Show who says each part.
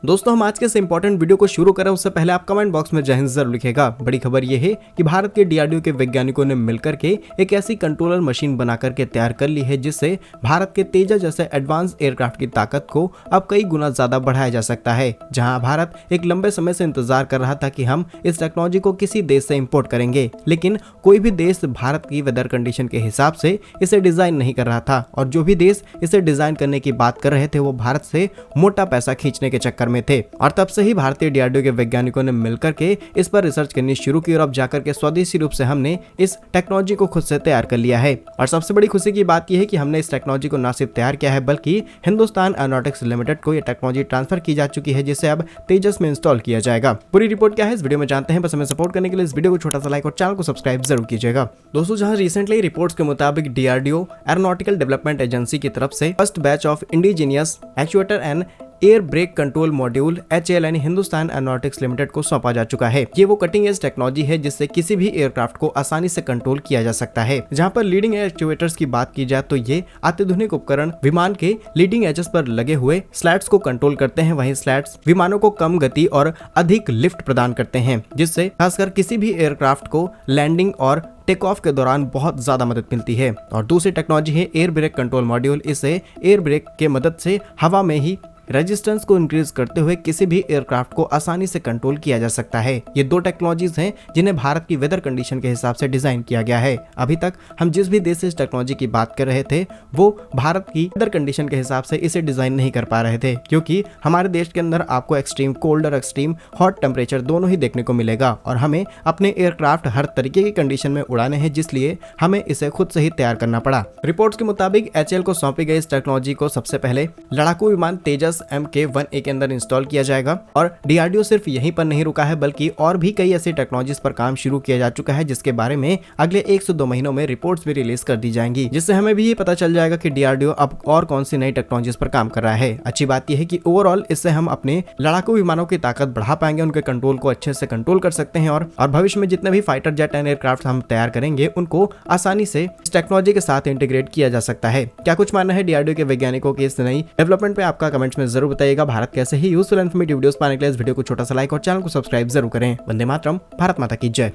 Speaker 1: दोस्तों हम आज के इस इंपॉर्टेंट वीडियो को शुरू करें उससे पहले आप कमेंट बॉक्स में जय हिंद जरूर लिखेगा। बड़ी खबर यह है कि भारत के डीआरडीओ के वैज्ञानिकों ने मिलकर के एक ऐसी कंट्रोलर मशीन बना करके तैयार कर ली है जिससे भारत के तेजस जैसे एडवांस एयरक्राफ्ट की ताकत को अब कई गुना ज्यादा बढ़ाया जा सकता है। जहां भारत एक लंबे समय से इंतजार कर रहा था कि हम इस टेक्नोलॉजी को किसी देश से इंपोर्ट करेंगे, लेकिन कोई भी देश भारत की वेदर कंडीशन के हिसाब से इसे डिजाइन नहीं कर रहा था और जो भी देश इसे डिजाइन करने की बात कर रहे थे वो भारत से मोटा पैसा खींचने के चक्कर में थे। और तब से ही भारतीय डीआरडीओ के वैज्ञानिकों ने मिलकर के इस पर रिसर्च करनी शुरू की और अब जाकर के स्वदेशी रूप से हमने इस टेक्नोलॉजी को खुद से तैयार कर लिया है। और सबसे बड़ी खुशी की बात यह है कि हमने इस टेक्नोलॉजी को न सिर्फ तैयार किया है बल्कि हिंदुस्तान एरोनॉटिक्स लिमिटेड को यह टेक्नोलॉजी ट्रांसफर की जा चुकी है जिसे अब तेजस में इंस्टॉल किया जाएगा। पूरी रिपोर्ट क्या है इस वीडियो में जानते हैं। बस हमें सपोर्ट करने के लिए इस वीडियो को छोटा सा लाइक और चैनल को सब्सक्राइब जरूर कीजिएगा। दोस्तों जहां रिसेंटली रिपोर्ट्स के मुताबिक डीआरडीओ एरोनॉटिकल डेवलपमेंट एजेंसी की तरफ से first batch of indigenous actuator and air brake control module HAL यानी हिंदुस्तान एरोनॉटिक्स लिमिटेड को सौंपा जा चुका है। ये वो कटिंग एज टेक्नोलॉजी है जिससे किसी भी एयरक्राफ्ट को आसानी से कंट्रोल किया जा सकता है। जहां पर लीडिंग एज एक्चुएटर्स की बात की जाए तो ये अत्याधुनिक उपकरण विमान के लीडिंग एजेस पर लगे हुए स्लैट्स को कंट्रोल करते हैं। वहीं स्लैट्स विमानों को कम गति और अधिक लिफ्ट प्रदान करते हैं जिससे खासकर किसी भी एयरक्राफ्ट को लैंडिंग और टेक ऑफ के दौरान बहुत ज्यादा मदद मिलती है। और दूसरी टेक्नोलॉजी है एयर ब्रेक कंट्रोल मॉड्यूल। इसे एयर ब्रेक के मदद से हवा में ही रेजिस्टेंस को इंक्रीज करते हुए किसी भी एयरक्राफ्ट को आसानी से कंट्रोल किया जा सकता है। ये दो टेक्नोलॉजीज हैं जिन्हें भारत की वेदर कंडीशन के हिसाब से डिजाइन किया गया है। अभी तक हम जिस भी देश से इस टेक्नोलॉजी की बात कर रहे थे वो भारत की वेदर कंडीशन के हिसाब से इसे डिजाइन नहीं कर पा रहे थे क्योंकि हमारे देश के अंदर आपको एक्सट्रीम कोल्ड और एक्सट्रीम हॉट टेम्परेचर दोनों ही देखने को मिलेगा और हमें अपने एयरक्राफ्ट हर तरीके की कंडीशन में उड़ाने हैं, जिसलिए हमें इसे खुद से ही तैयार करना पड़ा। रिपोर्ट्स के मुताबिक HAL को सौंपी गई इस टेक्नोलॉजी को सबसे पहले लड़ाकू विमान तेजस MK-1A के अंदर इंस्टॉल किया जाएगा। और डीआरडीओ सिर्फ यहीं पर नहीं रुका है बल्कि और भी कई ऐसी टेक्नोलॉजीज पर काम शुरू किया जा चुका है जिसके बारे में अगले 1 से 2 महीनों में रिपोर्ट्स भी रिलीज कर दी जाएंगी, जिससे हमें भी ये पता चल जाएगा कि डीआरडीओ अब और कौन सी नई टेक्नोलॉजीज पर काम कर रहा है। अच्छी बात यह है कि ओवरऑल इससे हम अपने लड़ाकू विमानों की ताकत बढ़ा पाएंगे, उनके कंट्रोल को अच्छे से कंट्रोल कर सकते हैं और भविष्य में जितने भी फाइटर जेट एंड एयरक्राफ्ट हम तैयार करेंगे उनको आसानी से इस टेक्नोलॉजी के साथ इंटीग्रेट किया जा सकता है। क्या कुछ मानना है डीआरडीओ के वैज्ञानिकों की इस नई डेवलपमेंट पे आपका कमेंट्स में जरूर बताइएगा। भारत कैसे ही यूजफुल इन्फॉर्मेटिव वीडियोस पाने के लिए इस वीडियो को छोटा सा लाइक और चैनल को सब्सक्राइब जरूर करें। वंदे मातरम, भारत माता की जय।